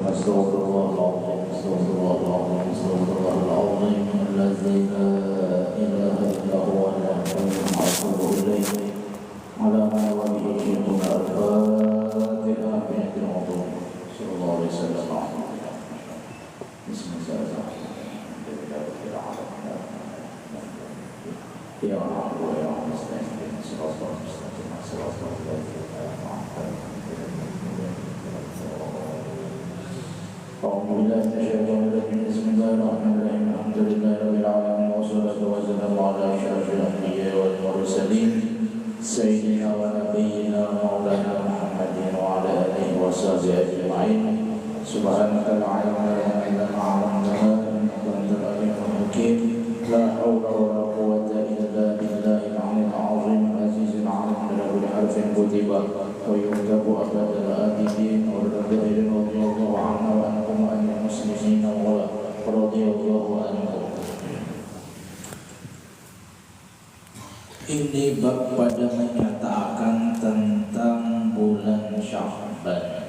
استغفر الله العظيم استغفر الله العظيم استغفر الله العظيم الذي لا اله الا هو الحي اتوب اليه على ما وبه شيخنا الفاتحه بنت الموضوع صلى الله عليه وسلم بسم الله الرحمن الرحيم يا رب ويا مستعين صراط المستقيم صراط الذين انعمت عليهم أعوذ بالله من الشيطان الرجيم بسم الله الرحمن الرحيم الحمد لله رب العالمين والصلاة والسلام على أشرف الأنبياء والمرسلين سيدنا ونبينا مولانا محمد وعلى آله وصحبه أجمعين سبحانك لا علم لنا إلا ما علمتنا إنك أنت العليم الحكيم لا حول ولا قوة إلا بالله العلي العظيم العزيز العليم له بحرف كتب ويكتب أبد الآبدين والظاهر رضي الله عنه وعنكم وعن المسلمين ورضي الله عنهم. Ini bab pada menyatakan tentang bulan Sya'ban.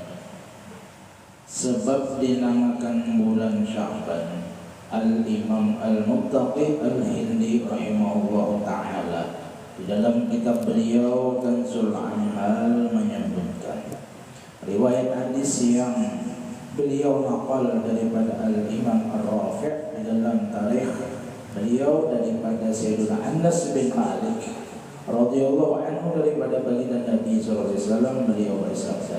Sebab dinamakan bulan Sya'ban, Al-Imam Al-Muttaqi Al-Hindi rahimahullah ta'ala di dalam kitab beliau Kanzul Amal menyebutkan riwayat hadis yang beliau naqal daripada Al-Imam Ar-Rafi' di dalam tarikh beliau daripada Sayyidina Anas bin Malik radhiyallahu anhu daripada baginda Nabi sallallahu alaihi wasallam beliau bersabda,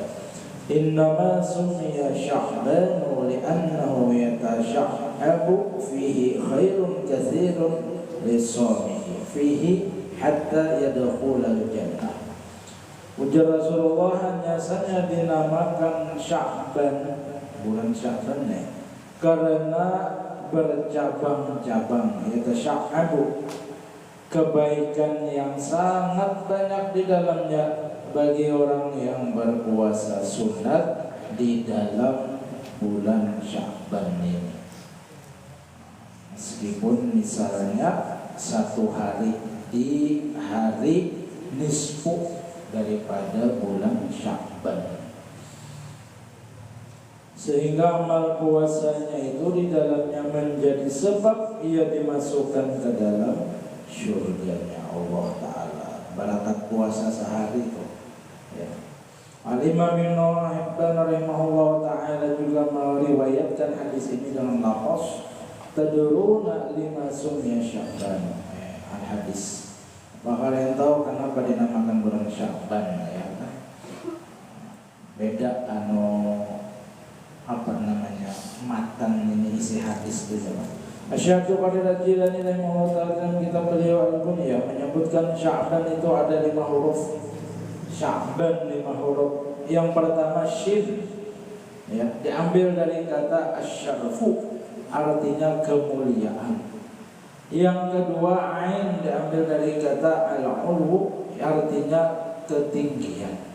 "Innama summiya Sya'ban li'annahu yatasha'abu fihi khairun katsirun lis-shamihi fihi hatta yadkhulal jannah." Ujar Rasulullah, hanya saja dinamakan Sya'ban, bulan Sya'ban karena bercabang-cabang, yaitu sya'abu, kebaikan yang sangat banyak di dalamnya bagi orang yang berpuasa sunat di dalam bulan Sya'ban ini. Meskipun misalnya satu hari di hari nisfu daripada bulan Sya'ban, sehingga amal puasanya itu di dalamnya menjadi sebab ia dimasukkan ke dalam syurganya Allah Ta'ala. Barakat puasa sehari itu ya. Al-Imam Ibn Hibban rahimahullah ta'ala juga meriwayatkan hadis ini dengan lafaz tadruna lima sumya Sya'ban. Al-hadis, maka kalian tahu kenapa dinamakan bulan Sya'ban ya? Beda apa namanya matan ini isi hadis itu ya. Asy-Syaikh Qadir Al-Jilani rahimahullah ta'ala dalam kitab beliau Al-Bunyah menyebutkan Sya'ban itu ada 5 huruf. Sya'ban 5 huruf. Yang pertama shin ya, diambil dari kata asyarfu, artinya kemuliaan. Yang kedua ain, diambil dari kata al-ulwu, artinya ketinggian.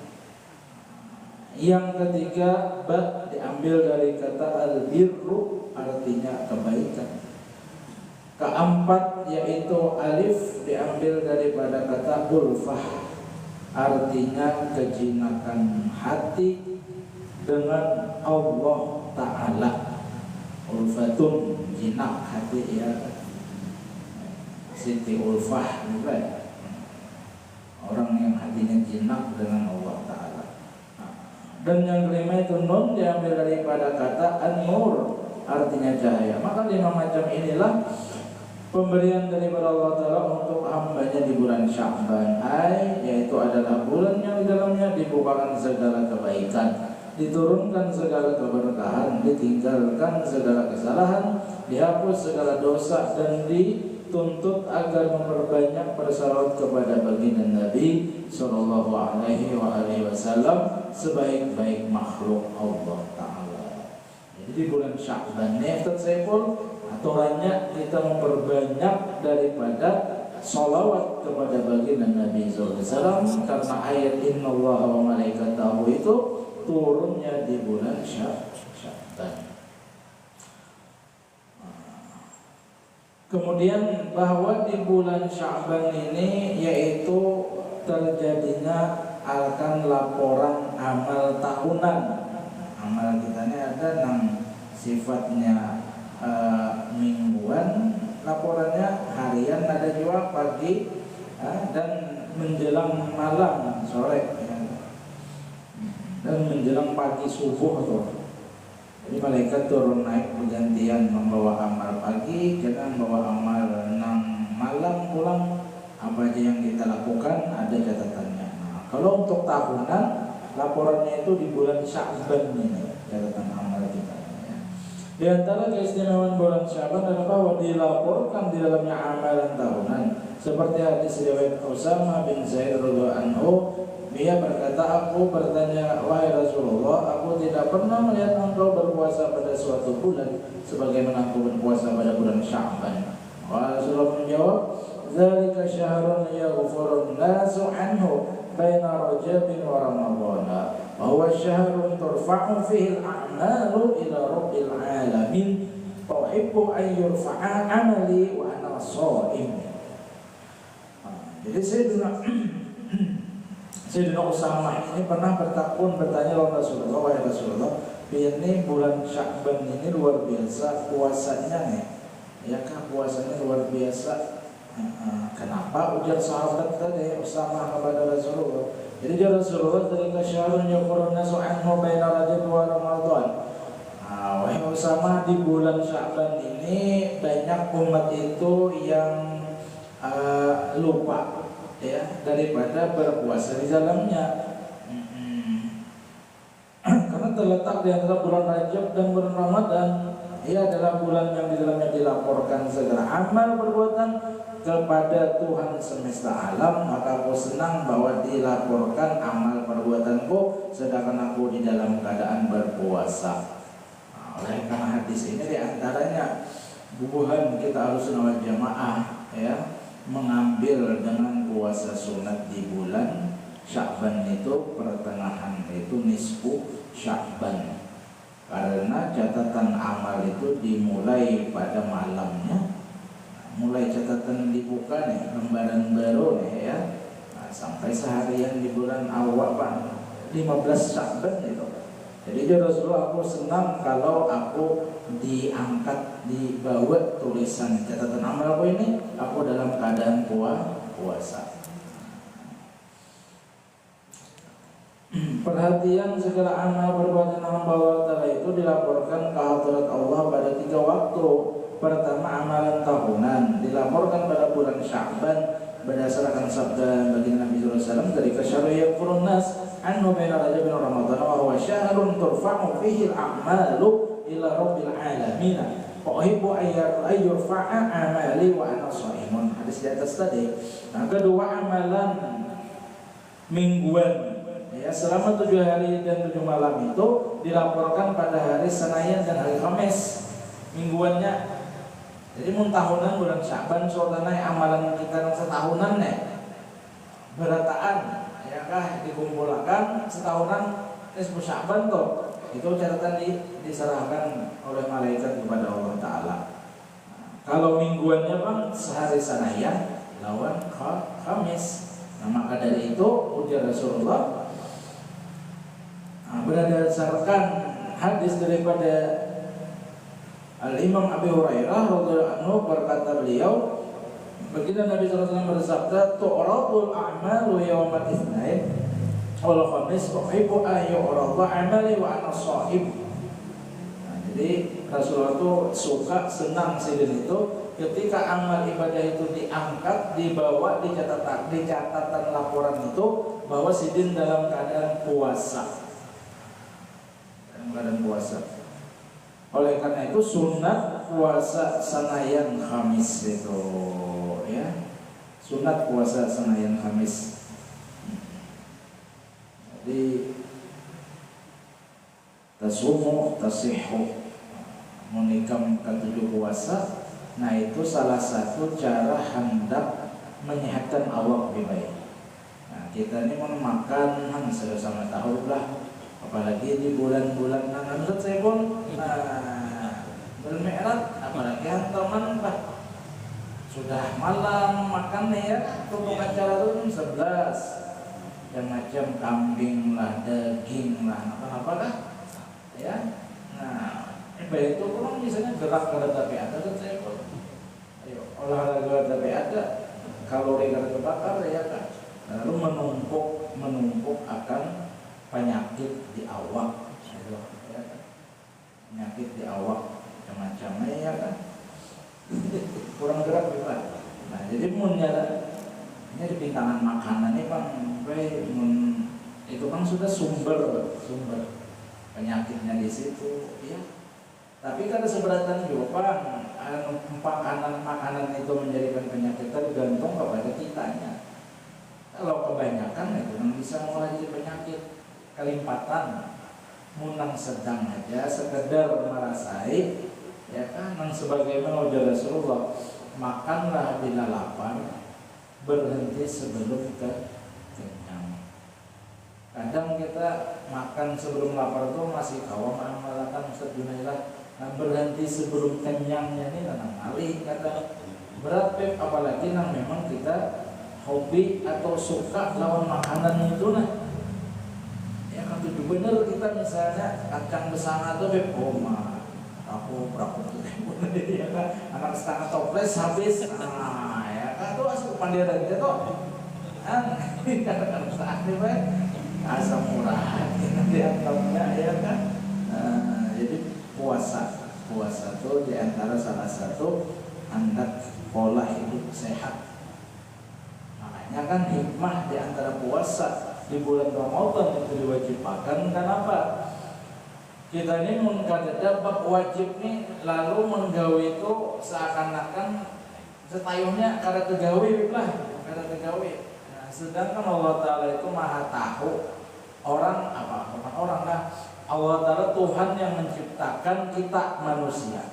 Yang ketiga ba, diambil dari kata al-birru, artinya kebaikan. Keempat yaitu alif, diambil daripada kata ulfah, artinya kejinakan hati dengan Allah Ta'ala. Ulfatun, jinak hati ya, Siti Ulfah juga ya, orang yang hatinya jinak dengan Allah Ta'ala. Dan yang kelima itu nun, diambil daripada kata an-nur, artinya cahaya. Maka 5 macam inilah pemberian daripada Allah Ta'ala untuk hambanya di bulan Sya'ban, yaitu adalah bulan yang di dalamnya dibukakan segala kebaikan, diturunkan segala keberkahan, ditinggalkan segala kesalahan, dihapus segala dosa, dan dituntut agar memperbanyak bersalawat kepada baginda Nabi sallallahu alaihi wasallam sebaik-baik makhluk Allah Ta'ala. Jadi di bulan Sya'ban ini aturannya kita memperbanyak daripada salawat kepada baginda Nabi sallallahu alaihi wasallam, karena ayat innallaha wa malaikatahu itu turunnya di bulan Sya'ban. Kemudian bahwa di bulan Sya'ban ini yaitu terjadinya akan laporan amal tahunan amal kita ini ada yang sifatnya mingguan, laporannya harian, ada juga pagi dan menjelang malam sore ya. Dan menjelang pagi subuh tuh. Jadi malaikat turun naik bergantian membawa amal pagi, kita membawa amal malam pulang. Apa aja yang kita lakukan ada catatannya. Nah, kalau untuk tahunan laporannya itu di bulan Sya'ban ini catatan amal kita. Di antara keistimewaan bulan Sya'ban adalah bahwa dilaporkan di dalamnya amalan tahunan. Seperti hadis riwayat Usamah bin Zaid radhiyallahu anhu, dia berkata, aku bertanya, wahai Rasulullah, aku tidak pernah melihat engkau berpuasa pada suatu bulan sebagaimana aku berpuasa pada bulan Sya'ban. Rasulullah menjawab, dzalika syahrun yaghfurun nasu anhu baina Rajabin wa Ramadhan. Bahwa syahrun turfa'u fihi al-a'malu ila rabbil alamin fa uhibbu an yurfa'a amali wa ana sha'im. Jadi Sayyidina Usamah ini pernah bertanya kepada Rasulullah, wahai Rasulullah, ini bulan Sya'ban ini luar biasa puasanya nih. Ya kan puasanya luar biasa. Kenapa? Ujar sahabat tadi Usamah kepada Rasulullah. Jadi dia Rasulullah dari syahrun yaghfurun nasu anhu baina Rajab wa Ramadhan. Wahai Usamah, di bulan Sya'ban ini banyak umat itu yang lupa ya daripada berpuasa di dalamnya. Karena terletak di antara bulan Rajab dan bulan Ramadan, ia adalah bulan yang di dalamnya dilaporkan segala amal perbuatan kepada Tuhan semesta alam. Maka aku senang bahwa dilaporkan amal perbuatanku sedangkan aku di dalam keadaan berpuasa. Oleh karena hadis ini diantaranya bubuhan kita harus wal jamaah ya, mengambil dengan puasa sunat di bulan Sya'ban itu pertengahan, itu nisfu Sya'ban. Karena catatan amal itu dimulai pada malamnya. Mulai catatan dibuka nih, lembaran baru nih ya. Sampai seharian di bulan awal 15 Sya'ban itu. Jadi Rasulullah, aku senang kalau aku diangkat, dibawa tulisan catatan amalku ini, aku dalam keadaan puasa. Perhatian segala amal perbuatan hamba Allah Ta'ala itu dilaporkan ke hadirat Allah pada 3 waktu. Pertama, amalan tahunan dilaporkan pada bulan Sya'ban berdasarkan sabda baginda Nabi SAW dari syahrul yaghfurun nas anhu baina Rajab wa Ramadhan wa huwa syahrun turfa'u fihi al-a'malu ila rabbil alamin fa uhibbu an yurfa'a amali wa ana sha'imun. Hadis di atas tadi. Nah, kedua, amalan mingguan ya, selama 7 hari dan 7 malam itu dilaporkan pada hari Senin dan hari Kamis mingguannya. Jadi tahunan bulan Sya'ban suasana amalan kita setahunan nih berataan ya kah dikumpulkan setahunan nisfu Sya'ban tuh. Itu catatan diserahkan oleh malaikat kepada Allah Ta'ala. Kalau mingguannya bang sehari Senin lawan Kamis. Nah, maka dari itu ujar Rasulullah berdasarkan hadis daripada Al-Imam Abi Hurairah radhiyallahu anhu, berkata beliau, baginda Nabi SAW bersabda, tu'radul a'malu yawmal itsnain wal khamis uhibbu an yu'rada amali wa ana sha'im. Jadi Rasulullah itu suka, senang sidin itu ketika amal ibadah itu diangkat, dibawa di catatan laporan itu bahwa sidin dalam keadaan puasa. Dalam keadaan puasa. Oleh karena itu sunat puasa Senayan Kamis itu ya. Sunat puasa Senayan Kamis. Jadi tasumu tasihhu, menikam ke-7 puasa. Nah, itu salah satu cara hendak menyehatkan awak lebih baik. Nah, kita ini mau makan sama tahu lah, apalagi di bulan-bulan menurut saya pun bermerah, apalagi teman Pak sudah malam makan nih ya, untuk acara itu 11 yang macam kambing lah, daging lah, apa-apa lah ya. Nah, itu kurang misalnya gerak kada tapi ada dan saya ayo olahraga tapi ada, kalori kada terbakar ya kan. Lalu menumpuk akan penyakit di awak, gitu, ya kan? Penyakit di awak macam-macamnya ya kan. Kurang gerak juga. Nah, jadi ini di pintangan makanan ini bang, itu kan sudah sumber penyakitnya di situ, ya. Tapi kan seberatan juga bang, makanan itu menjadikan penyakit tergantung kepada kitanya. Kalau kebanyakan itu yang bisa mulai jadi penyakit kelimpatan, munang sedang aja sekedar merasai, ya kan, yang sebagaimana ujar Rasulullah, makanlah bila lapar, berhenti sebelum kenyang. Kadang kita makan sebelum lapar itu masih kawam amalakan Ustaz Junailah, berhenti sebelum kenyangnya ini tanam alih kata berat Pep, apalagi yang memang kita hobi atau suka lawan makanan itu nah. Ya kan itu bener kita misalnya kacang besar atau Pep, aku berapa ya kan, anak setengah toples habis, ya kan tuh asal pandiran itu kan saat ini Pep asam murah diantaranya ya kan. Jadi puasa itu diantara salah satu anak pola hidup sehat. Makanya kan hikmah diantara puasa di bulan Ramadan itu diwajibkan. Kenapa? Kita ini mengkadada bab wajib nih, lalu menggawe itu seakan-akan setayunya kada tegawe lah, kada tegawe. Nah, sedangkan Allah Ta'ala itu maha tahu orang bukan orang lah. Allah Ta'ala Tuhan yang menciptakan kita manusia,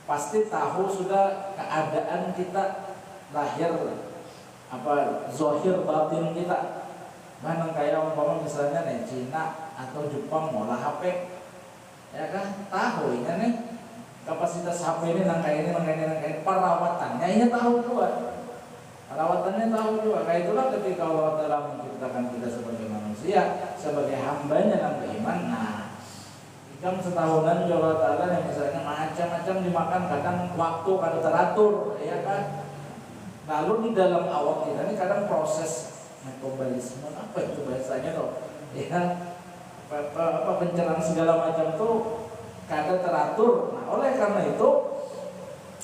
pasti tahu sudah keadaan kita lahir, zahir batin kita. Mana kayak umpama misalnya nih Cina atau Jepang ngolah HP, ya kan, tahu ini nih kapasitas HP ini nangkai ini perawatannya ini tahu juga. Perawatannya tahu juga. Kayak itulah ketika Allah Ta'ala menciptakan kita sebagai manusia, sebagai hambanya yang beriman. Nah, ikan setahunan Allah Ta'ala yang misalnya macam-macam dimakan, kadang waktu kadang teratur, ya kan. Lalu di dalam awak kita ini kadang proses metabolisme, apa itu bahasanya loh, ya, pencernaan segala macam tuh kadang teratur. Nah, oleh karena itu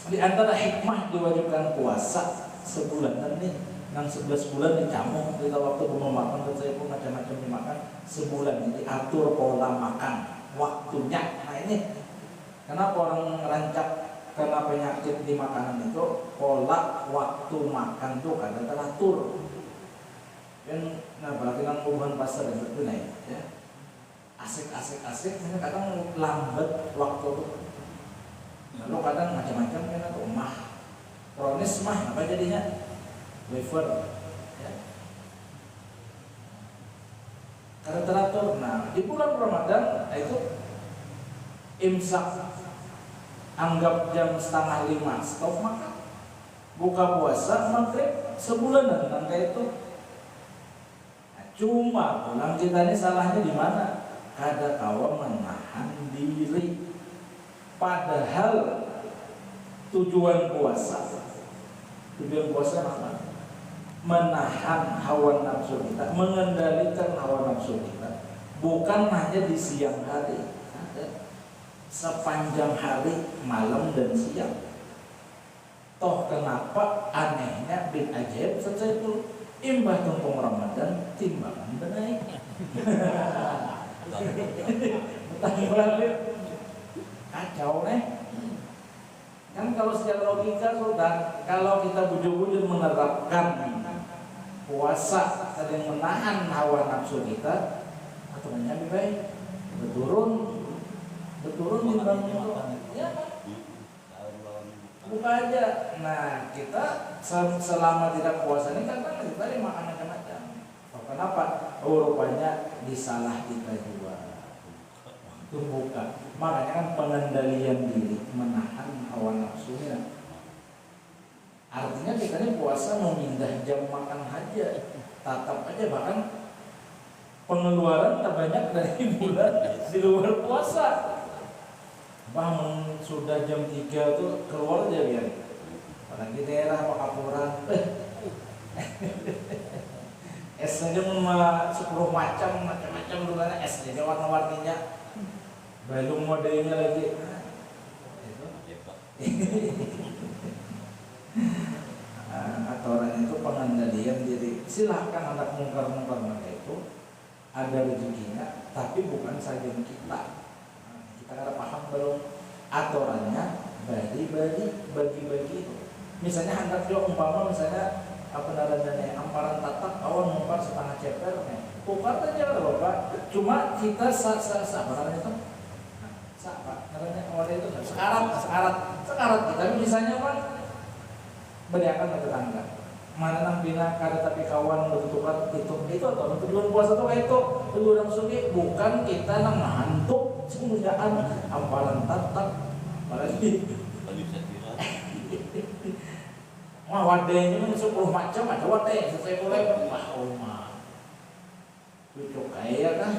di antara hikmah diwajibkan puasa sebulan nih, 11 bulan dicampur kita waktu belum makan, saya pun macam-macam dimakan sebulan, jadi atur pola makan waktunya. Nah ini kenapa orang rancak karena penyakit di makanan itu, pola waktu makan tuh kadang teratur. Dan nah berarti kan hubungan pasar itu nih, ya asik, ini kadang lambat waktu tuh. Lalu kadang macam-macam kan atau kronis apa jadinya liver, ya. Karena teratur. Nah di bulan Ramadan itu imsak, anggap jam 4:30 stop makan, buka puasa maghrib sebulanan angka itu. Nah, cuma pulang kita ini salahnya di mana? Kada kawa menahan diri. Padahal tujuan puasa apa? Menahan hawa nafsu kita, mengendalikan hawa nafsu kita. Bukan hanya di siang hari, sepanjang hari, malam dan siang. Toh kenapa anehnya bin ajaib saja itu imbah tumpung Ramadan timbangan benaik. Kacau nih. Kan kalau secara logika sudah, kalau kita bujur-bujur menerapkan puasa sering menahan hawa nafsu kita, aturannya lebih baik berturun timbang itu, ya buka aja. Nah kita selama tidak puasa ini kan kita makan macam-macam. Kenapa? Rupanya disalah kita juga. Itu buka. Makanya kan pengendalian diri, menahan hawa nafsunya. Artinya kita ini puasa memindah jam makan aja, tatap aja. Bahkan pengeluaran terbanyak dari bulan di luar puasa. Bangun sudah jam 3 tuh keluar aja biar. Apalagi daerah Pakapuran. Es saja mah 10 macam duluan es jadi warna-warninya. Belum modelnya lagi. Aturan itu pengendalian diri. Silahkan anak mungkar-mungkar mereka itu ada rezekinya, tapi bukan saja kita. Kita kada paham belum aturannya bagi-bagi itu. Misalnya hendak juga umpama misalnya apa namanya amparan tatak awan mungkar setengah ceper nih. Pukar aja lah Bapak. Cuma kita apa namanya itu? Apa namanya awalnya itu sekarat kita misalnya kan beriakan ke tetangga mana nang bina kada tapi kawan bertukar itu atau tujuan puasa tuh kayak itu tujuan sugi bukan kita nang ngantuk semuanya amparan tatak apalagi wah wadenya kan 10 macam ada wadenya selesai mulai wah cucuk kayak kan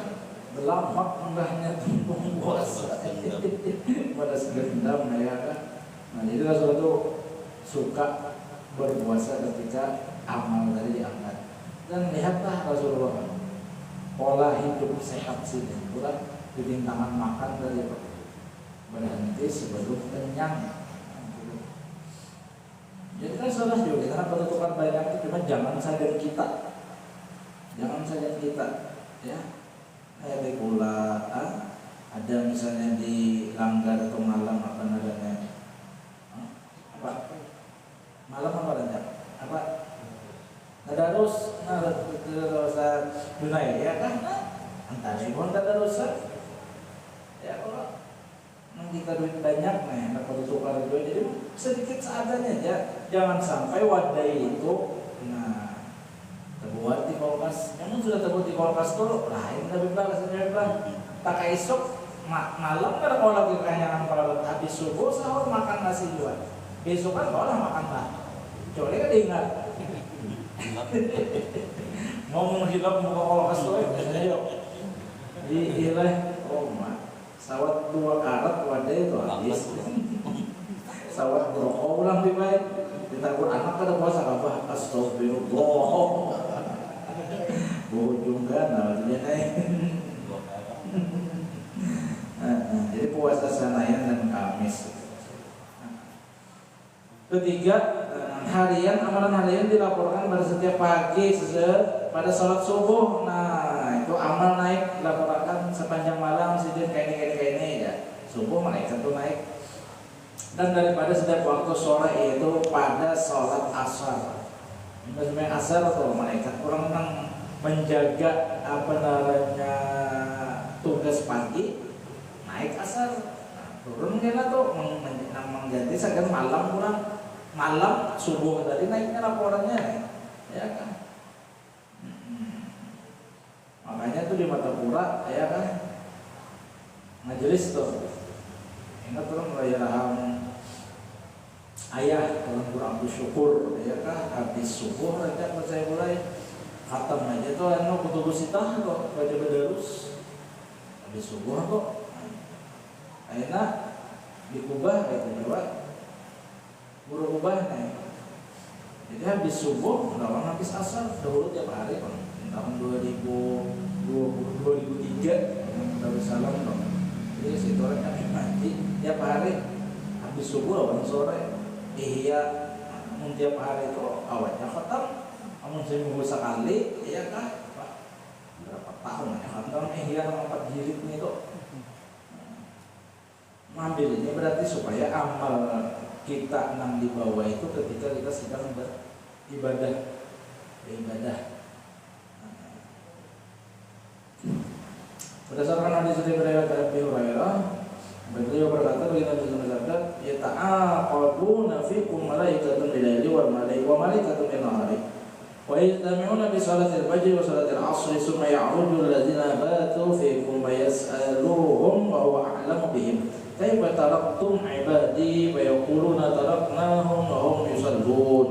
berlampak endahnya tumpung puasa pada segendam ya kan. Nah jadi Rasulullah itu suka berpuasa ketika amal tadi diangkat. Dan lihatlah Rasulullah pola hidup sehat sini bukan dibintangan makan dari berhenti sebelum kenyang. Jadi kan salah juga karena penentukan banyak itu cuma jangan saja kita ya. Kayak di pula ada misalnya di Langgar atau Malam apa namanya malam apa namanya tadarus Dunai ya kan antara ibu tadarus ya kalau kita duit banyak nih dapat tukar duit jadi sedikit seadanya aja jangan sampai wadah itu terbuat di kulkas, namun sudah terbuat di kulkas tuh lain lebih bilang tak kayak esok malam kan kalau lagi kekenyangan kalau habis subuh sahur makan nasi juga besok kan kalau makan lah coba kan diingat mau menghilap muka kulkas tuh biasanya yuk diilah sawat 2 karat wadah itu habis sawat rokok ulang lebih baik ditakur anak kada puasa apa astagfirullah bujung kan namanya jadi puasa Senin dan Kamis. Ketiga, amalan harian dilaporkan pada setiap pagi pada sholat subuh. Nah itu amal naik dilaporkan sepanjang malam sidin kayak ini ya subuh malaikat tuh naik. Dan daripada setiap waktu sore itu pada sholat asar. Maksudnya asar atau malaikat kurang menjaga apa namanya tugas pagi naik asar turun kena tuh mengganti segan malam kurang malam subuh tadi naiknya laporannya ya kan. Makanya tuh di Matapura ya kan majelis tuh ingat turun merayaan ayah dalam kurang bersyukur ya kan habis subuh aja saya mulai khatam aja tuh anu kutubu sitah kok baca badarus habis subuh kok akhirnya dikubah kayak juga buru ubah nih jadi habis subuh lawan habis asar dahulu tiap hari kan tahun 2003 Darussalam dong jadi situ orang habis mati tiap hari habis subuh lawan sore iya tiap hari itu awalnya khatam namun seminggu sekali, ya kan? Berapa tahun ya? Khatam ihya 4 jilid nih tuh. Mengambil ini berarti supaya amal kita nang di bawah itu ketika kita sedang beribadah. Berdasarkan hadis dari Abi Hurairah, beliau berkata begini bersabda, "Yata'aqabuna fikum malaikatun bil-laili wa malaikatun bin-nahari." ويجتمعون بصلاة الفجر وصلاة العصر ثم يعرج الذين باتوا فيكم ويسألوهم وهو أعلم بهم كيف تركتم عبادي ويقولون تركناهم وهم يصلون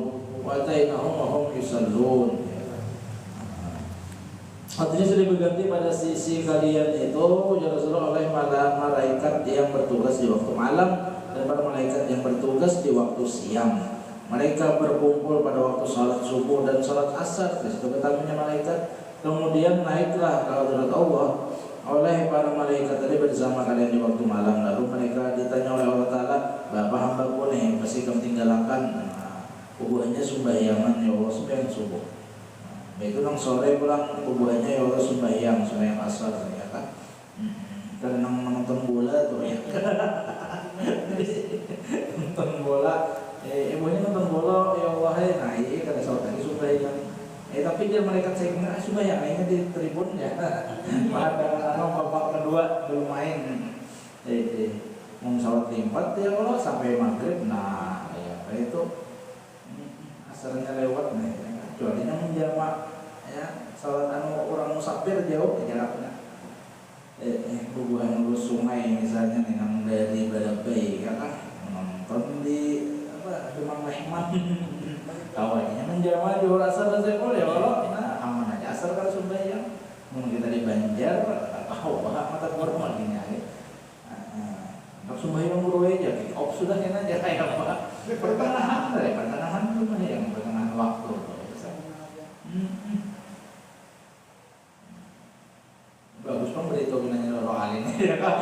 وأتيناهم وهم يصلون. Artinya sudah berganti pada sisi kalian itu ya Rasulullah oleh malaikat yang bertugas di waktu malam dan para malaikat yang bertugas di waktu siang. Mereka berkumpul pada waktu salat subuh dan salat asar. Di situ ketemunya malaikat. Kemudian naiklah ke hadirat Allah oleh para malaikat tadi bersama kalian di waktu malam. Lalu mereka ditanya oleh Allah Taala, "Bapak hambaku nih pasti kamu tinggalkan." Kubuhannya sumbayangan ya Allah sembahyang subuh. Itu nang sore pulang kubuhannya ya Allah sembahyang asar ya kan. Karena nonton bola tuh ya. Nonton bola, ibunya nonton bola ya Allah nah iya kada salat lagi sembahyang. Tapi dia mereka cek nggak sembahyang ini di tribun ya. Maka babak kedua belum main. Mau salat 4 ya Allah sampai maghrib. Nah ya itu asarnya lewat nih. Kecuali yang menjamak ya salat orang musafir jauh jaraknya. Hubungan lulus sungai misalnya nih nang dari Balabai ya kan menonton di Demang Mehman kawannya menjama di asar dan sekol ya Allah nah aman aja asar kalau sembahyang mungkin kita di Banjar tahu mata formal gini aja untuk sembahyang guru aja sudah kena aja kayak apa pertengahan sembahyang pertengahan waktu bagus pemberitahu gunanya roh alin ya kan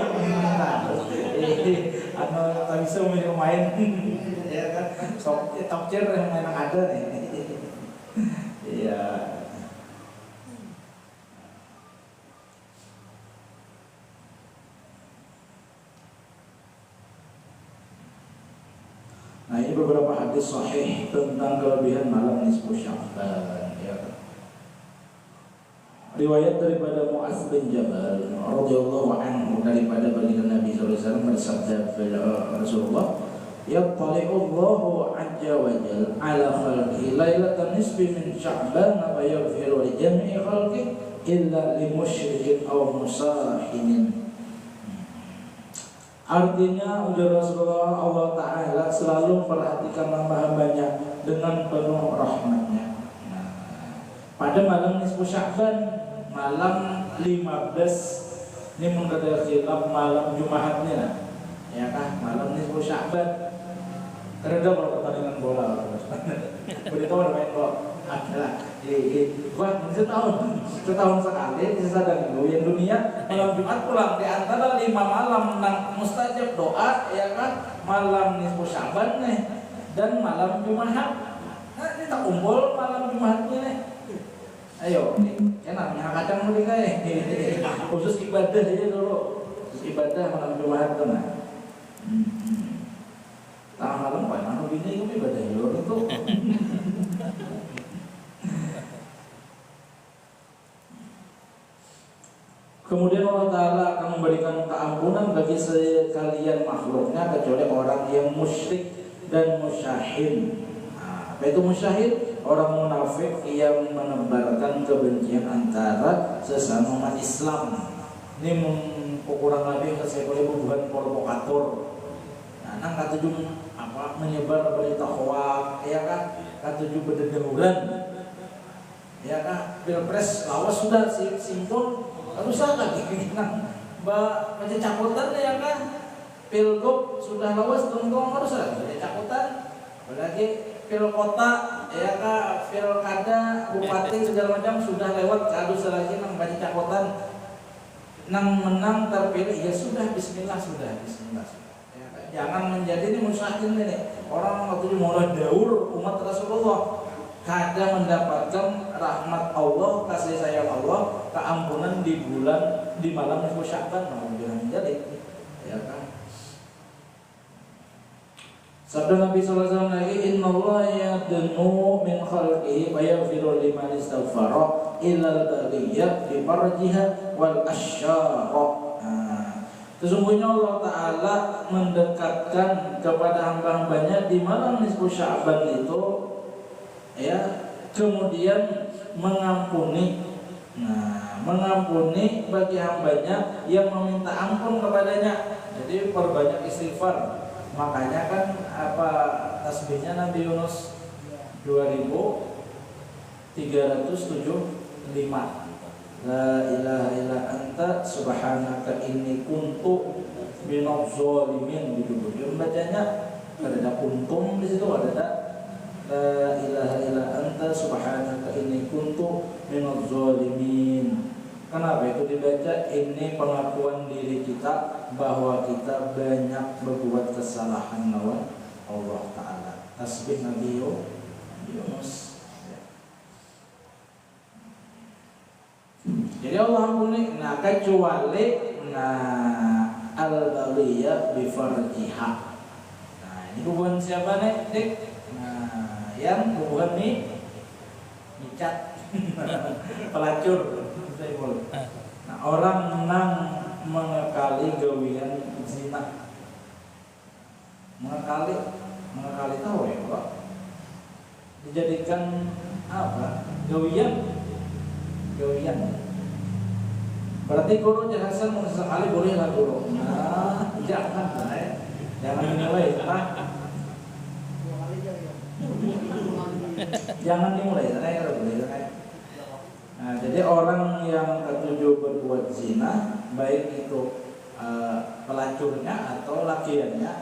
tak bisa main ya kan top chair yang memang ada nih iya. Nah ini beberapa hadis sahih tentang kelebihan malam nisfu Sya'ban ya kan. Riwayat daripada Mu'adz bin Jabal radhiyallahu anhu daripada baginda Nabi sallallahu alaihi wasallam bersabda Rasulullah yattali'u Allahu 'azza wa jalla 'ala khalqihi lailatan nisfi min Sya'ban fa yaghfiru li jami'i khalqihi illa li musyrikin aw musahin. Artinya ujar Rasulullah Allah Ta'ala selalu memperhatikan hamba-hambanya dengan penuh rahmatnya. Nah, pada malam nisfu Sya'ban malam 15 ini mengkata khilaf malam Jumatnya ya kan malam nisfu Sya'ban kereda kalau pertandingan bola beritahu ada main bola adalah setahun sekali sisa dan yang dunia malam Jumat pulang di antara 5 malam nang mustajab doa ya kan malam nisfu Sya'ban nih dan malam Jumat. Nah ini tak kumpul malam Jumatnya nih. Ayo, enak kadang mereka khusus ibadah aja dulu. Khusus ibadah malam Jumat tuh nah. Tengah malam pak, mana begini kamu ibadah dulu itu. Kemudian Allah Ta'ala akan memberikan keampunan bagi sekalian makhluknya kecuali orang yang musyrik dan musyahin. Apa itu musyahid? Orang munafik yang menebarkan kebencian antara sesama umat Islam. Ini kurang lebih kesekolah hubungan provokator. Nah, nang katujuh menyebar berita hoax, ya kan? Katujuh berdedahuran, ya kan? Pilpres lawas sudah simpul, rusak lagi. Nang baca cakutan ya kan? Pilgub sudah lawas, tunggu harus baca cakutan, apalagi pil kota ya kak, pilkada, bupati segala macam sudah lewat kadus lagi nang baca cakotan nang menang terpilih ya sudah bismillah sudah ya, jangan menjadi ini musyrikin ini orang waktu mulai daur umat Rasulullah kada mendapatkan rahmat Allah kasih sayang Allah keampunan di bulan di malam nisfu Sya'ban menjadi ya kan. Sabda Nabi SAW lagi innallaha yadnu min khalqihi fa yaghfiru liman istaghfara illa al-baghiyya bi farjiha wal asyara. Sesungguhnya Allah Ta'ala mendekatkan kepada hamba-hambanya di malam nisfu Sya'ban itu ya kemudian mengampuni mengampuni bagi hambanya yang meminta ampun kepadanya. Jadi perbanyak istighfar. Makanya kan apa tasbihnya Nabi Yunus 2375 La ilaha illa anta subhanaka inni kuntu minadz zalimin gitu. Dia bacanya ada kuntum di situ ada la ilaha illa anta subhanaka inni kuntu minadz zalimin. Kenapa itu dibaca? Ini pengakuan diri kita bahwa kita banyak berbuat kesalahan lawan Allah Ta'ala. Tasbih Nabi Yunus. Jadi Allah ampuni. Nah kecuali al-baliyah bifarjiha. Nah ini hubungan siapa nih? Dik? Nah yang hubungan nih micat pelacur. Nah orang nang mengekali gawian zina. Mengekali tahu ya Pak? Dijadikan apa? Gawian. Berarti guru Hasan sekali bolehlah guru. Nah, jangan dimulai, Pak. Jangan dimulai, Nah, jadi orang yang ketujuh berbuat zina, baik itu pelacurnya atau lakiannya,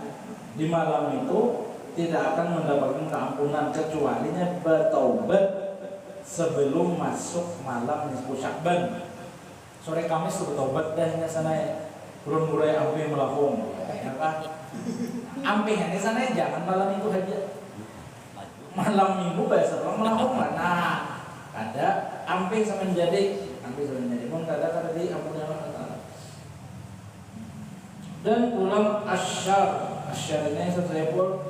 di malam itu tidak akan mendapatkan keampunan kecualinya bertaubat sebelum masuk malam nisfu Sya'ban. Sore Kamis bertobat dahnya sana turun murai ampe melakung. Apa? Ampe di sana jangan malam itu aja. Malam Minggu biasa orang melakung. Nah, ada ampe sama menjadi mun kada di ampun Allah Taala. Dan pulang asyar ini saya pun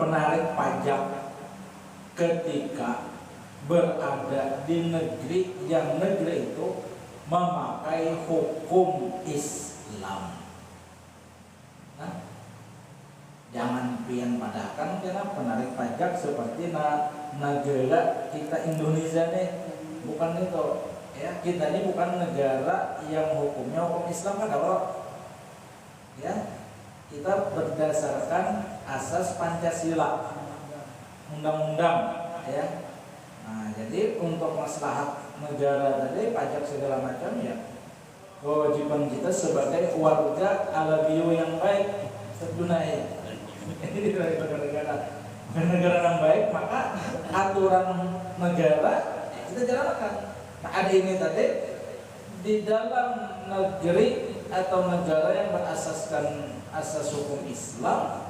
penarik pajak ketika berada di negeri yang negeri itu memakai hukum Islam. Nah, jangan pian padahkan karena penarik pajak seperti negara kita Indonesia nih bukan itu ya, kita ini bukan negara yang hukumnya hukum Islam kan kalau ya kita berdasarkan asas Pancasila undang-undang ya. Nah, jadi untuk maslahat negara tadi pajak segala macam ya kewajiban kita sebagai warga alabio yang baik sedunai. Ini dari negara yang baik maka aturan negara kita jalankan. Nah, ada ini tadi di dalam negeri atau negara yang berasaskan asas hukum Islam,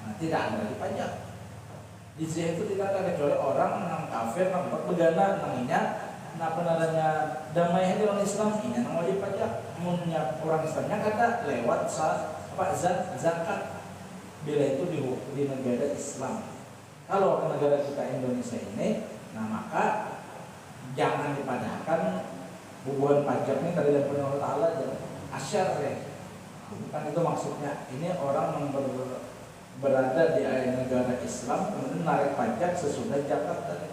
nah, tidak ada lagi pajak. Di sini itu tidak ada kecuali orang yang kafir, yang berbegana, namanya, nah penadanya damai di orang Islam ini yang wajib pajak. Munnya orang Islamnya kata lewat zakat. Bila itu di negara Islam. Kalau ke negara kita Indonesia ini, nah maka jangan dipadahkan hubungan pajak ini tadi dari Allah Taala asyar ya. Bukan itu maksudnya. Ini orang yang berada di negara Islam kemudian narik pajak sesudah zakat tadi.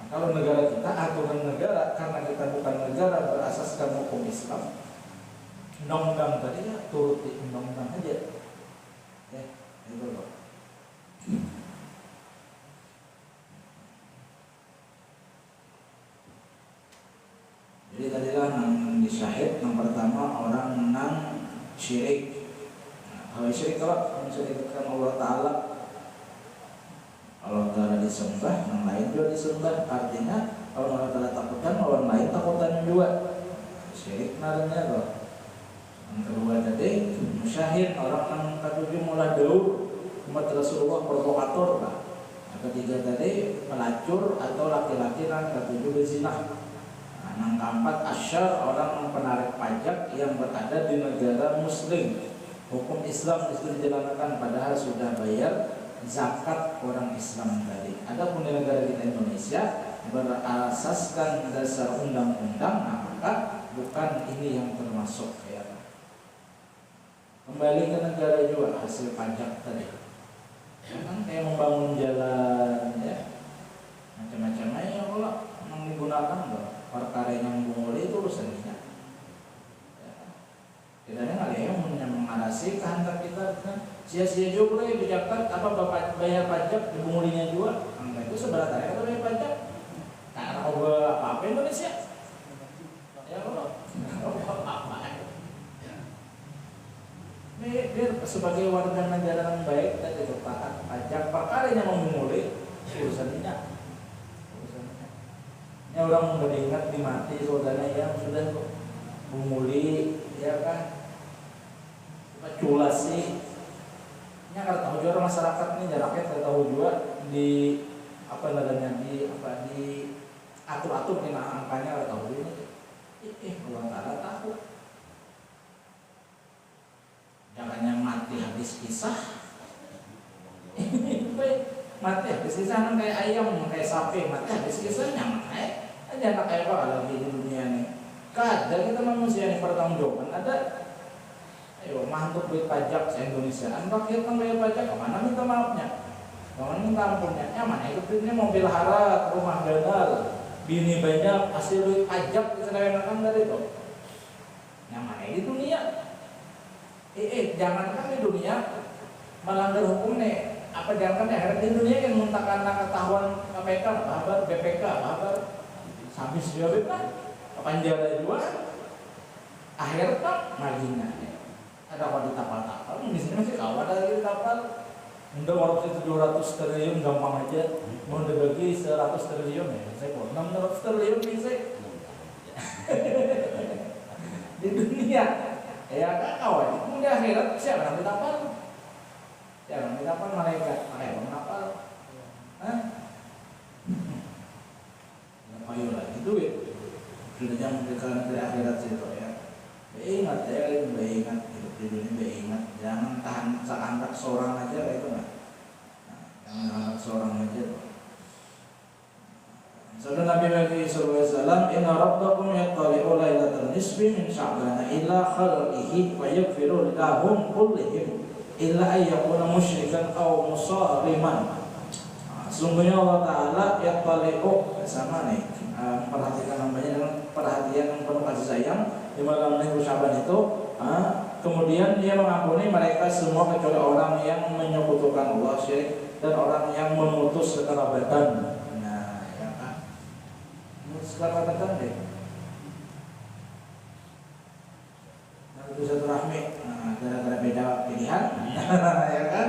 Nah, kalau negara kita aturan negara karena kita bukan negara berasaskan hukum Islam, undang-undang tadi ya turuti undang-undang aja. Ya, itu loh. Jadi tadilah yang disyahid yang pertama orang nang syirik. Kalau syirik kalau mensyirikkan Allah Ta'ala, Allah Ta'ala disembah, yang lain juga disembah. Artinya kalau Allah Ta'ala takutkan, orang lain takutan juga. Syirik naranya loh. Yang kedua tadi musyahid, orang yang ketujuh mulai daur umat Rasulullah provokator lah. Yang ketiga tadi pelacur atau laki-laki yang ketujuh berzina. Nah, yang keempat asyar, orang yang penarik pajak yang berada di negara Muslim. Hukum Islam itu dijalankan padahal sudah bayar zakat orang Islam tadi. Adapun di negara kita Indonesia berasaskan dasar undang-undang, nah maka bukan ini yang termasuk ya. Kembali ke negara juga hasil pajak tadi. Ya kan kayak membangun jalan ya. Macam-macam aja kalau menggunakan perkara yang bunguli itu urusannya. Kita nggak ada yang mengarasi kehendak kita kan sia-sia juga ya di Jakarta apa bapak bayar pajak dibungulinya juga. Itu sebenarnya kita bayar pajak karena apa Indonesia ya dia sebagai warga negara yang baik dan itu taat pajak, perkaranya memulai urusannya. Ini orang udah ingat dimati saudara yang sudah memulai, ya kan? Culas sih. Ini akan tahu juga masyarakat ini jaraknya saya tahu juga di apa namanya di atur-atur ini angkanya tahu ini. Orang tak tahu. Jangan yang mati habis kisah. Mati habis kisah kan kayak ayam, kayak sapi, mati habis kisah nyaman aja tak kayak apa lagi di dunia ini. Kadang kita manusia yang pertanggungjawaban ada. Ayo mantuk duit pajak se-Indonesia. Rakyat kan bayar pajak, kemana minta maafnya? Kemana minta ampunnya? Mana itu duitnya mobil harat, rumah gadal, bini banyak, hasil duit pajak diselewengkan dari itu. Mana di dunia? Jangankan di dunia melanggar hukum nih. Apa jangankan di akhirat, di dunia yang muntahkan ketahuan KPK, kabar BPK, kabar habis dia bebas, penjara juga. Akhirat kan marginnya. Ada apa di tapal-tapal, di sini masih kawan ada di tapal. Udah korupsi 700 triliun gampang aja, mau dibagi 100 triliun ya, saya kok 600 triliun bisa. Di dunia, ya kan kawan, itu di akhirat siapa yang di tapal? Siapa yang di tapal malaikat, malaikat tapal. Ayo lagi duit, sudah jam di akhirat situ ya. Ingat ya, ingat di dunia ingat, jangan tahan seanak seorang aja itu nggak, jangan anak seorang aja. Sabda Nabi sallallahu alaihi wasallam, inna rabbakum yattali'u lailatal nisfi min sya'ban ila khalqihi wa yaghfiru lahum kullihim illa ayyakuna musyrikan aw musariman. Sungguhnya Allah Ta'ala yattali'u sama nih, perhatikan namanya dengan perhatian yang penuh kasih sayang di malam minggu Syaban itu. Kemudian dia mengampuni mereka semua kecuali orang yang menyekutukan Allah syirik dan orang yang memutus kekerabatan. Nah, ya kan? Memutus kekerabatan deh. Nah, itu satu rahmi. Nah, gara-gara beda pilihan, ya kan?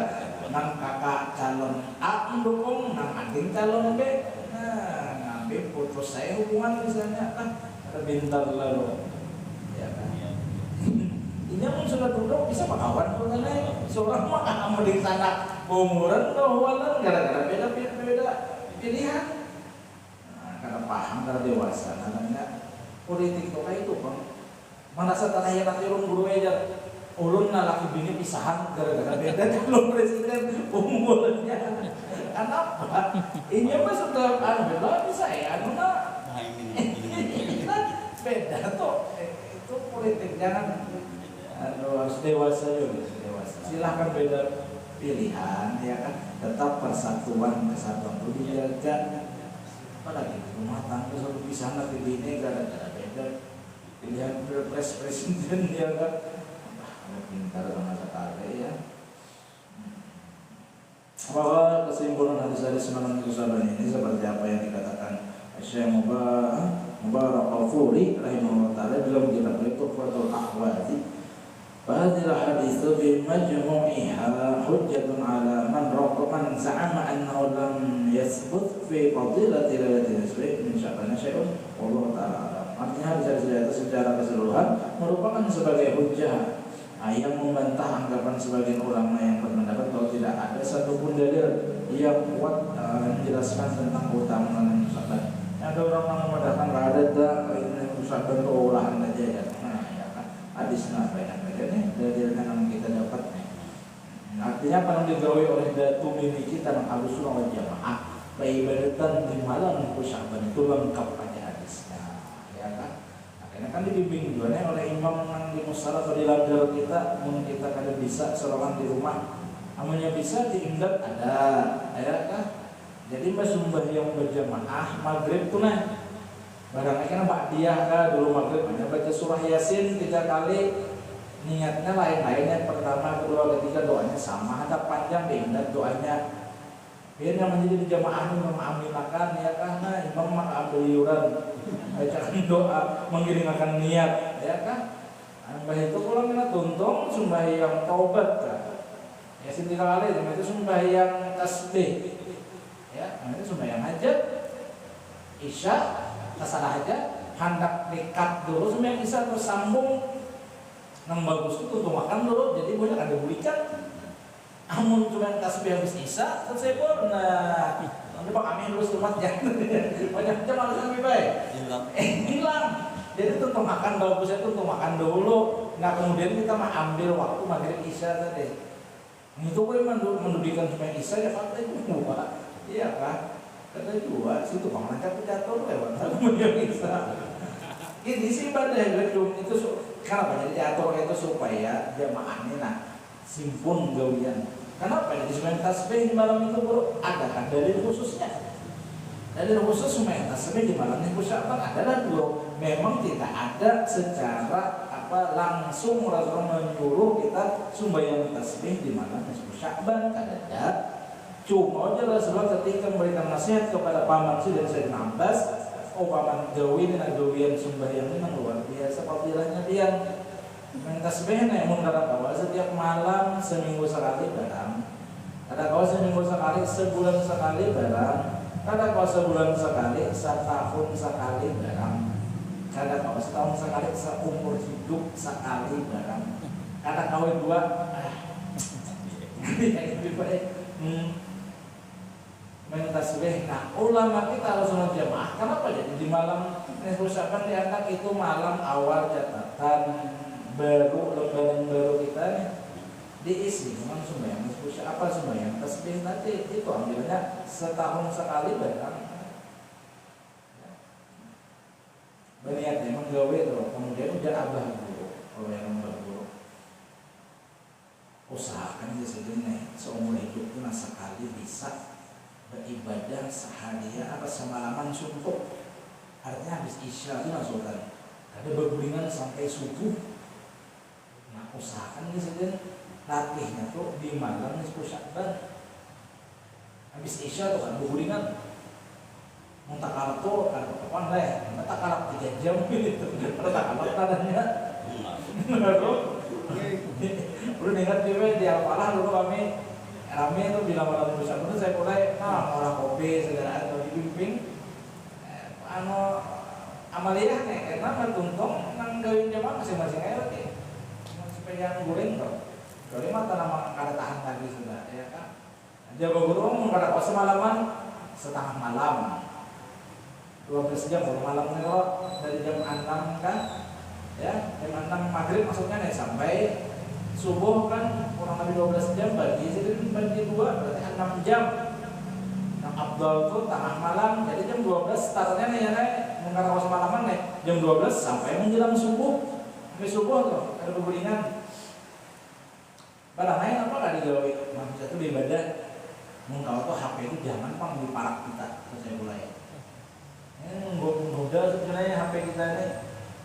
Nang kakak calon A mendukung, nang adik calon B. Nah, ngambil putus saya hubungan misalnya kan terbintar lalu. Ya kan? Ini pun sudah duduk bisa kawan mengenai seorang mah mau di sana umuran kawan gara-gara beda pilihan. Nah, karena paham karena dewasa, namanya politik kayak itu bang. Merasa tanah yang nanti ulun guru aja, ulun laki bini pisahan gara-gara beda calon presiden umurnya. Kenapa? Ini mah sudah beda bisa ya, beda tuh itu politik jangan. Harus dewasa juga, dewasa. Silahkan beda pilihan, ya kan. Tetap persatuan kesatuan itu dijaga. Apalagi rumah tangga satu pisah nanti bini gara-gara beda pilihan presiden, ya kan. Pintar sama sekali ya. Bahwa kesimpulan hadis-hadis malam Syaban ini seperti apa yang dikatakan Syekh Mubarak Al-Furi rahimahullah taala dalam kitab Tuhfatul Ahwazi. فهذه الأحاديث بمجموعها حجة على من زعم أنه لم يثبت في فضيلة ليلة النصف من شعبان شيء والله تعالى أعلم. Artinya hadis-hadis itu secara keseluruhan merupakan sebagai hujjah yang membantah anggapan sebagian ulama yang berpendapat bahwa tidak ada satupun dalil yang kuat menjelaskan tentang keutamaan Syaban. Ada orang yang mengatakan nggak ada Syaban itu olahan aja ya. Nah, ya kan hadisnya banyak. Dalilnya yang kita dapat. Artinya apa yang digawe oleh datu mini kita yang harus wal jamaah peribadatan di malam minggu Syaban itu lengkap pada hadisnya, ya kan? Akhirnya kan dibimbing juga oleh imam yang di musala atau di langgar kita, mungkin kita kada bisa seorang di rumah, namanya bisa diingat ada, ya kan? Jadi sembahyang berjamaah maghrib tuh nah, barangnya kan ba'diyah kan dulu maghrib hanya baca surah Yasin 3 kali. Niatnya lain-lainnya, pertama, kedua, ketiga doanya sama, ada panjang diingat doanya. Biar yang menjadi di jamaah ini mengaminakan ya karena imam maka ambil iuran, bacakan doa, mengiringkan niat, ya kan? Nah, Mbah itu kalau kita tuntung sembahyang taubat kan. Ya setinggal kali itu sembahyang tasbih. Ya, itu sembahyang hajat, isya, tasalah hajat, hendak dekat dulu sembahyang isya terus sambung. Yang bagus itu tuntung makan dulu, jadi banyak ada bulikan. Amun cuma tasbih habis isya selesai pun. Nah, nanti Pak Amin dulu sematnya. Banyak jam alasan lebih baik. Hilang. Jadi tuntung makan bagusnya tuntung makan dulu. Nah kemudian kita mah ambil waktu maghrib isya tadi. Itu gue mendudukan supaya isya ya kata dua, iya kan? Kata dua, situ bang lancar jatuh lewat kemudian isya. Ini sih ibadah gedung itu kenapa jadi diatur itu supaya jamaahnya nah simpun gawian. Kenapa jadi sembahyang tasbih di malam itu bro? Ada kan dalil khususnya. Dalil khusus sembahyang tasbih di malam Nisfu Sya'ban adalah bro. Memang tidak ada secara langsung Rasulullah menyuruh kita sembahyang tasbih di malam Nisfu Sya'ban, tidak ada. Cuma aja Rasulullah ketika memberikan nasihat kepada paman si dan Sayyidina Abbas, oh paman gawi dan gawian sembahyang ini luar biasa fadilahnya dia. Main tasbih nih menggarap awal setiap malam seminggu sekali barang. Ada kau seminggu sekali, sebulan sekali barang. Ada kau sebulan sekali, setahun sekali barang. Ada kau setahun sekali, seumur hidup sekali barang. Ada kau dua, lebih baik main tasbih. Nah ulama kita harus jamaah. Kenapa jadi di malam Nisfu Sya'ban diangkat itu malam awal catatan baru lembaran baru kita nih diisi memang sembahyang Nisfu Sya'ban apa sembahyang tasbih nanti itu ambilnya setahun sekali barang. Berniat memang gawe itu, kemudian udah abah guru, kalau yang abah guru usahakan di sini seumur hidup itu sekali bisa beribadah seharian apa semalaman suntuk, artinya habis isya itu langsung kan ada bergulingan sampai subuh. Nah usahakan di sini latihnya tuh di malam Nisfu Sya'ban habis isya tuh kan bergulingan. Muntah kalap tuh kan apa deh, muntah kalap 3 jam gitu, muntah kalap tanahnya. Baru, udah ingat juga di Al-Falah dulu kami rame tuh bilang malam Nisfu Sya'ban saya mulai orang kopi segala atau dibimbing, amaliyah nih, karena tuntung nang gawin jamaah masing-masing aja lagi, supaya goreng tuh, goreng mah tanah kada tahan lagi sudah, ya kan? Jaga guru mengkada kau semalaman setengah malam. 12 jam kalau malam nih dari jam 6 kan ya jam 6 maghrib maksudnya nih sampai subuh kan kurang lebih 12 jam bagi 2 berarti 6 jam. Nah Abdul tuh tengah malam jadi jam 12 startnya nih ya nih mengkara semalaman nih jam 12 sampai menjelang subuh. Sampai subuh tuh ada bergulingan barang lain apa gak digawe maksudnya itu ibadah mengkau tuh HP itu jangan pang di parak kita selesai mulai. Mudah sebenarnya HP kita ini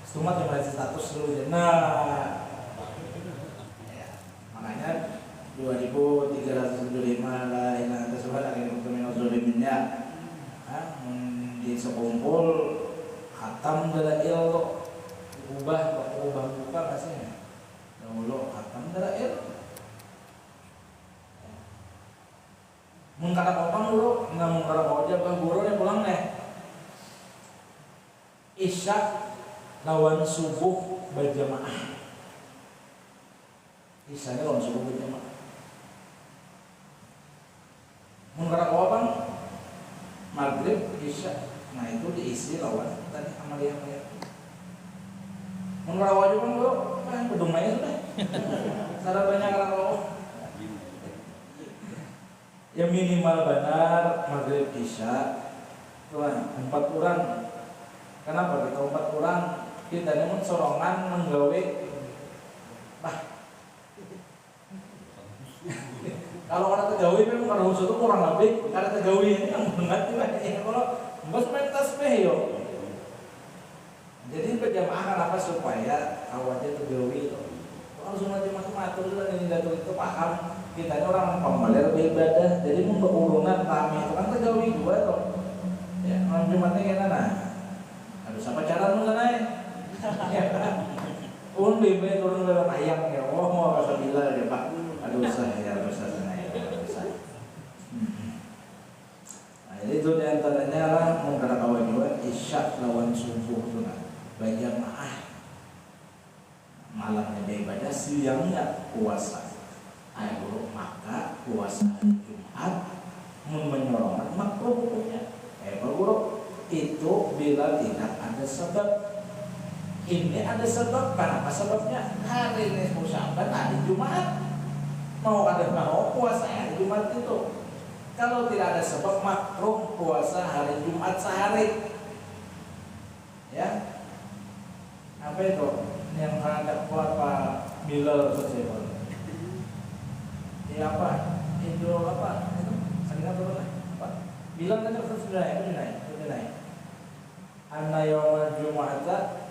cuma cuma status dulu ya. Nah ya, makanya 2375 lah yang ada suara lagi untuk minozoliminnya di sekumpul khatam dalail ubah buka kasihnya dahulu khatam dalail mengkata potong dulu nggak mengkata aja bang guru yang pulang nih isya lawan subuh berjamaah. Isyanya lawan subuh berjamaah. Menggerak apa? Maghrib, isya. Nah itu diisi lawan tadi amaliyah. Menggerak wajib kan bro, kan bedungnya sudah. Cara banyak kalau ya minimal benar maghrib isya. Tuan 4 orang. Kenapa kita 4 orang kita namun sorongan menggawe kalau ada tegawi memang kalau khusus itu kurang lebih ada tegawi ini yang banget ya kalau bos main tasbih yo jadi berjamaah kenapa supaya awalnya tegawi itu langsung aja masuk dan ini datuk itu paham kita ini orang pembalir beribadah jadi untuk urunan kami itu kan tegawi 2 tuh ya orang Jumatnya gimana harus apa cara lu naik? Undi be turun dalam ayam ya. Oh mau rasa bila ya Pak. Aduh saya dosa. Nah, jadi itu diantaranya lah mungkar kawan isya lawan subuh itu kan. Berjamaah. Malamnya beribadah, siangnya puasa. Ayo maka puasa hari Jumat menyorongkan makruh hukumnya. Guru itu bila tidak ada sebab. Ini ada sebab, kenapa sebabnya? Hari ini Sya'ban hari Jumat. Mau puasa hari Jumat itu. Kalau tidak ada sebab makruh puasa hari Jumat sehari. Ya. Apa itu? Yang ada apa? Bilal sosial. Ya apa? Itu apa? Itu ada apa? Bilal kan sudah naik. Anna yaumul Jum'ata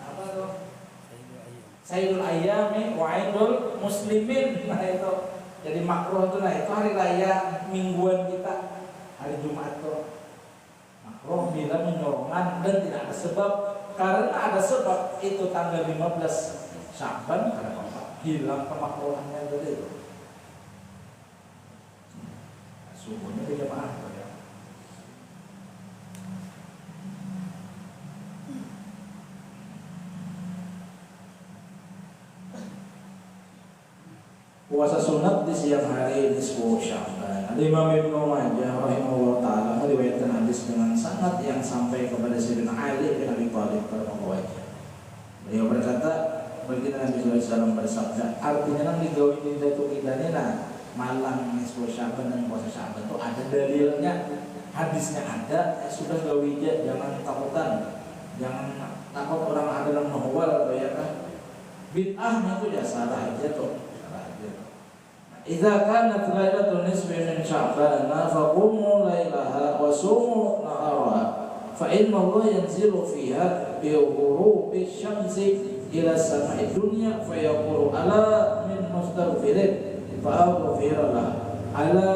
Sayyidul Ayyami wa Aidul Muslimin. Nah itu jadi makruh itu, nah itu hari raya mingguan kita hari Jumat itu makruh bila menyorongkan dan tidak ada sebab. Karena ada sebab itu tanggal 15 Sya'ban karena apa? Hilang kemakruhannya tadi itu. Subuhnya berjamaah ya. Puasa sunat di siang hari nisfu Sya'ban. Imam Ibnu Majah rahimahullah taala meriwayatkan hadis dengan sanad yang sampai kepada Sayyidina Ali bin Abi Thalib radhiyallahu anhu. Beliau berkata, baginda Nabi sallallahu alaihi wasallam bersabda, artinya nang digawe dinda tu kidanina malam nisfu Sya'ban dan puasa Sya'ban itu ada dalilnya, hadisnya ada, sudah gawe jangan takutan. Jangan takut orang ada dalam menghawal ya kan. Bid'ahnya itu ya salah aja tuh. Idza kanat lailatul nisfi min Sya'ban faqumu lailaha wa sumu naharaha fa inna Allah yanzilu fiha bi ghurubi syamsi ila samai dunya fa yaqulu ala min mustaghfirin fa aghfir lah ala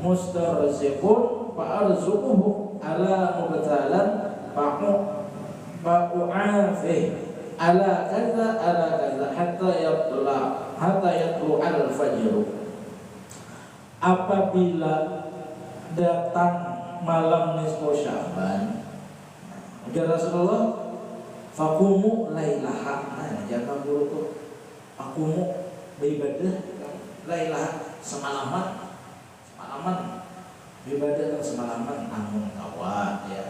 mustarziqun fa arzuquhu ala mubtalan fa'u'afih ala kaza hatta yatlu al-fajr. Apabila datang malam nisfu Sya'ban, ujar Rasulullah, faqumu lailaha. Nah, jangan guru tuh. Aqumu beribadah lailaha semalaman ibadah semalaman amun kawa ya.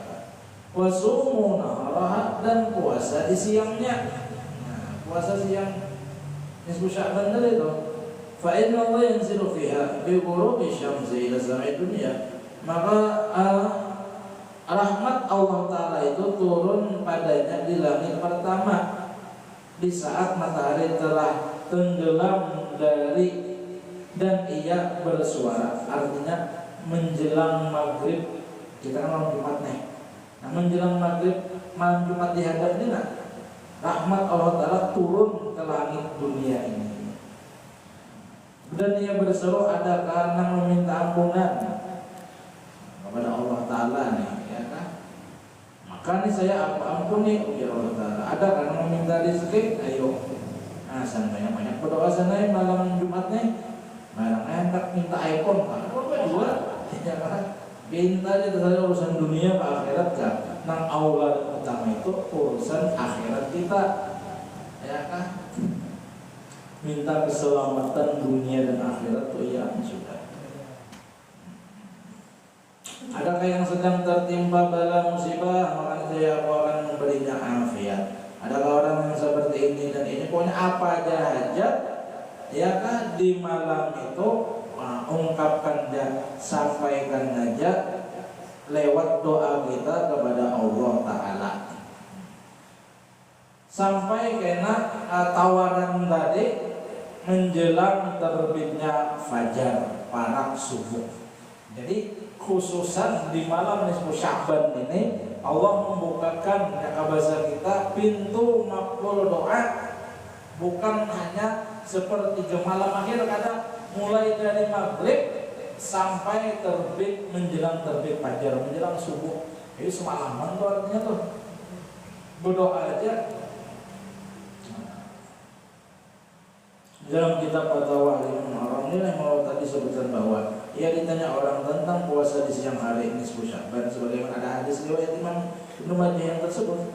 Wasumu naharaha dan puasa di siangnya. Nah, puasa siang nisfu Sya'ban itu fa inna Allah yanzilu fiha bi ghurubi syamsi ila samai dunya. Maka rahmat Allah taala itu turun padanya di langit pertama di saat matahari telah tenggelam dari dan ia bersuara, artinya menjelang maghrib. Kita kan malam Jumat nih. Nah, menjelang maghrib malam Jumat dihadap ini nah, rahmat Allah taala turun ke langit dunia ini. Dan ia berseru ada karena meminta ampunan kepada Allah taala nih, ya kan? Maka nih saya ampuni ya Allah taala. Ada karena meminta rezeki, ayo. Nah, banyak berdoa sana malam Jumat nih. Barang hendak minta iPhone kan? Dua, ya kan? Minta aja terus urusan dunia ke akhirat kan? Nang aula utama itu urusan akhirat kita, ya kan? Minta keselamatan dunia dan akhirat tuh ya sudah. Adakah yang sedang tertimpa bala musibah, maka saya akan memberinya afiat. Adakah orang yang seperti ini dan ini, pokoknya apa aja hajat, ya kan, di malam itu ungkapkan dan sampaikan aja lewat doa kita kepada Allah Ta'ala. Sampai kena tawaran tadi menjelang terbitnya fajar, parak subuh. Jadi khususan di malam nisfu Sya'ban ini Allah membukakan bahasa kita pintu makbul doa, bukan hanya sepertiga malam akhir, kadang mulai dari maghrib sampai terbit menjelang terbit fajar, menjelang subuh. Jadi semalaman tuh artinya tuh berdoa aja. Dalam kitab Fatwa Alimul Haram ini yang tadi sebutkan bahwa ia ditanya orang tentang puasa di siang hari nisfu Sya'ban, sebagaimana ada hadis riwayat Imam Ibnu Majah yang tersebut,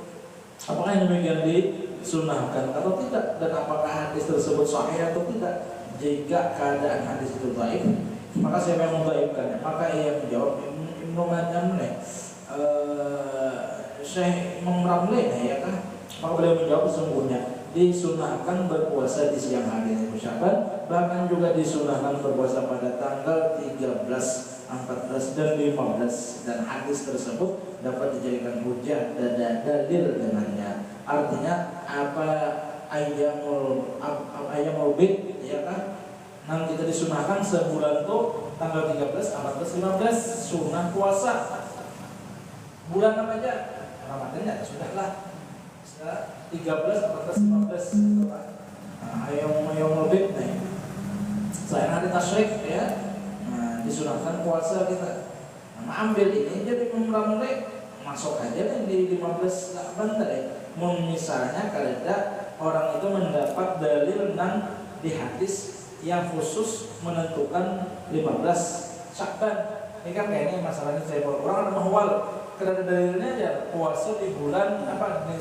apakah yang demikian disunahkan atau tidak, dan apakah hadis tersebut sahih atau tidak. Jika keadaan hadis itu dhaif, maka siapa yang mendhaifkannya? Maka ia menjawab, Ibnu Majah Syekh Imam Ramli ya kan, maka beliau menjawab sesungguhnya disunahkan berpuasa di siang hari nisfu Sya'ban, bahkan juga disunahkan berpuasa pada tanggal 13, 14 dan 15, dan hadis tersebut dapat dijadikan hujjah dan dalil dengannya. Artinya apa ayamul bid ya kan, nanti kita disunahkan sebulan tuh tanggal 13, 14, 15 sunah puasa. Bulan apa aja? Ramadan ya sudah lah. 13, 14, 15 gitu kan. Ayam lebih nih. Selain hari tasyrik ya, disunahkan puasa kita. Ambil ini jadi memramle masuk aja nih di 15 Sya'ban tadi. Misalnya kalau orang itu mendapat dalil nang di hadis yang khusus menentukan 15 Sya'ban. Ini kan kayaknya masalahnya saya orang ada mahwal. Karena dalilnya aja puasa di bulan apa di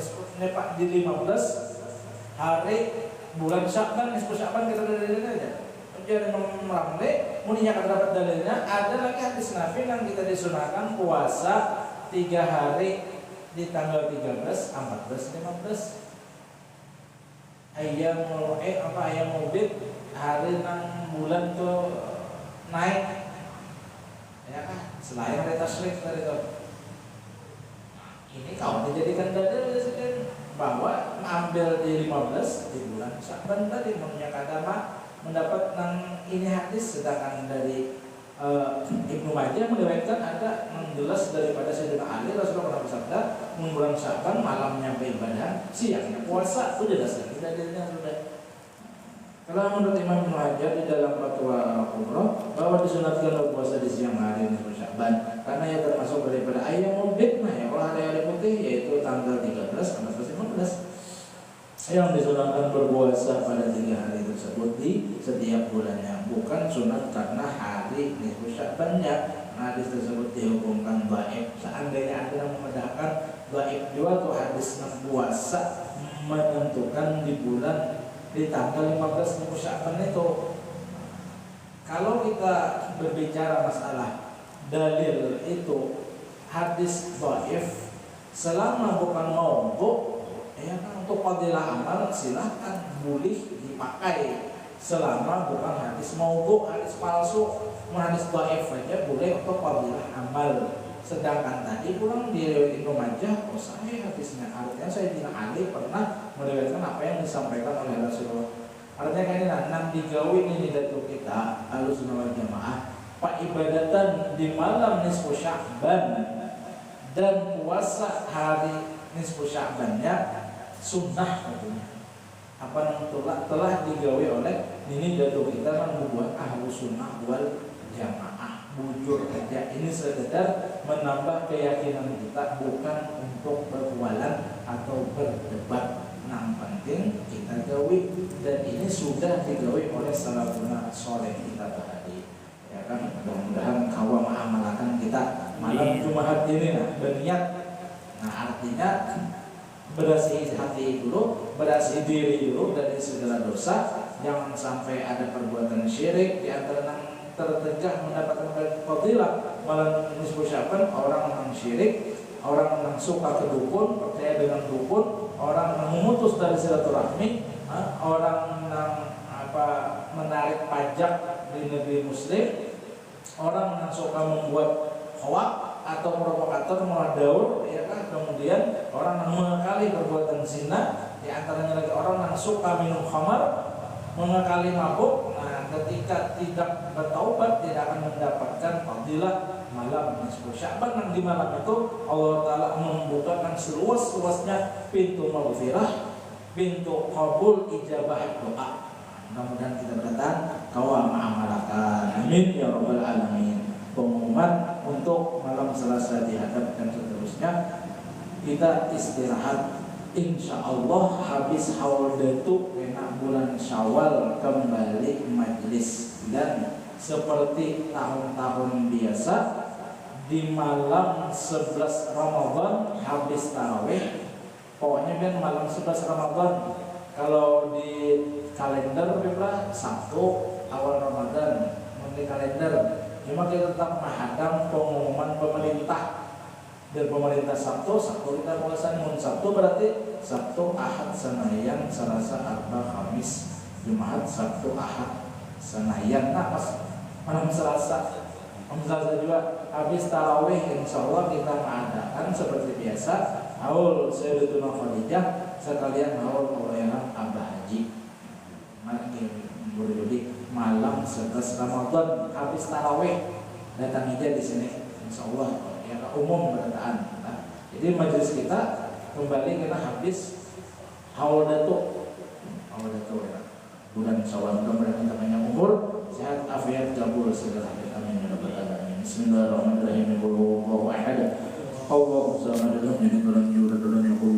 15 hari bulan Sya'ban, nisfu Sya'ban, kita dalilnya aja. Jadi meramle muninya kada dapat dalilnya, ada lagi hadis Nabi yang kita disunahkan puasa 3 hari di tanggal 13, 14, 15. Ayamul bid hari nang bulan tuh naik. Ya kan? Selain hari tasyrik dari itu. Ini kau dijadikan dalil bahwa ambil di 15 di bulan Sya'ban tadi menurutnya kadama mendapat nang ini hadis, sedangkan dari Ibnu Majah meriwayatkan ada menjelas daripada Sayyidina Ali Rasulullah bersabda, bulan Sya'ban malamnya beribadah, siangnya puasa. Sudah jelas lagi dalilnya sudah. Kalau menurut Imam Ibnu Hajar di dalam Fatwa Kubra bahwa disunatkan berpuasa di siang hari nisfu Sya'ban karena ia termasuk daripada ayamul bid, ya kalau hari-hari putih yaitu tanggal 13, 14, 15 yang disunatkan berpuasa pada 3 hari tersebut di setiap bulannya, bukan sunat karena hari nisfu Sya'bannya. Hadis tersebut dihukumkan dhaif. Seandainya Anda membedakan dhaif juga tuh hadis puasa menentukan di bulan di tanggal 15 nisfu Sya'ban itu. Kalau kita berbicara masalah dalil itu hadis dhaif, selama bukan maudhu ya kan, untuk fadilah amal silahkan boleh dipakai selama bukan hadis maudhu, hadis palsu. Hadis dhaif saja boleh untuk fadilah amal. Sedangkan tadi pulang di riwayat Ibnu Majah, sahih hadisnya. Artinya Sayyidina Ali pernah meriwayatkan apa yang disampaikan oleh Rasulullah. Artinya kan ini nang digawi ini datu kita Ahlussunnah wal Jamaah, pak ibadatan di malam nisfu Sya'ban dan puasa hari nisfu Sya'bannya sunnah katanya. Apa yang telah digawi oleh ini datu kita kan membuat Ahlussunnah wal Jamaah. Bujur aja ini sekedar menambah keyakinan kita, bukan untuk berkualan atau berdebat. Yang penting kita gawi, dan ini sudah digawi oleh salafun soleh kita tadi. Ya kan, mudah-mudahan kawan mengamalkan kita malam Jumat ini berniat. Nah artinya bersih hati dulu, bersih diri dulu dari segala dosa. Jangan sampai ada perbuatan syirik di antara tertegah mendapatkan fadilah malam nisfu Sya'ban. Orang yang syirik, orang yang suka ke dukun, percaya dengan dukun, orang yang memutus dari silaturahmi, orang yang menarik pajak di negeri muslim, orang yang suka membuat hoak atau provokator mengadaur, ya kan? Kemudian orang yang mengakali perbuatan zina, di antaranya lagi orang yang suka minum khamar, mengakali mabuk. Nah, ketika tidak bertaubat tidak akan mendapatkan fadilah malam nisfu Sya'ban. Yang di malam itu Allah Ta'ala membukakan seluas-luasnya pintu maghfirah, pintu qabul ijabah doa. Mudah-mudahan kita berkata kawa ma'amalakan, amin ya rabbal alamin. Pengumuman untuk malam Selasa dihadap dan seterusnya, kita istirahat insya Allah habis haul itu enak bulan Syawal kembali majlis, dan seperti tahun-tahun biasa di malam 11 Ramadan habis tarawih. Pokoknya kan malam 11 Ramadan kalau di kalender berapa Sabtu awal Ramadan di kalender, cuma kita tetap menghadang pengumuman pemerintah. Dan pemerintah Sabtu kita puasa mun Sabtu berarti Sabtu, Ahad, Senayan, Selasa, Arba, Kamis, Jumat, Sabtu, Ahad, Senayan. Nah pas malam Selasa juga habis tarawih, insya Allah kita mengadakan seperti biasa haul Sayyidatuna Khadijah sekalian haul pelayanan Abah Haji. Jadi malam 11 Ramadan habis tarawih datang aja di sini, insya Allah ya umum berataan. Nah, jadi majelis kita kembali karena habis haul datuk ya. Bulan Syawal, mudah-mudahan kita panjang umur, sehat, afiat, jabul segala kita amin ya rabbal alamin. Bismillahirrahmanirrahim. Allahu ahad. Allahu samad, lam yalid walam yulad walam yakul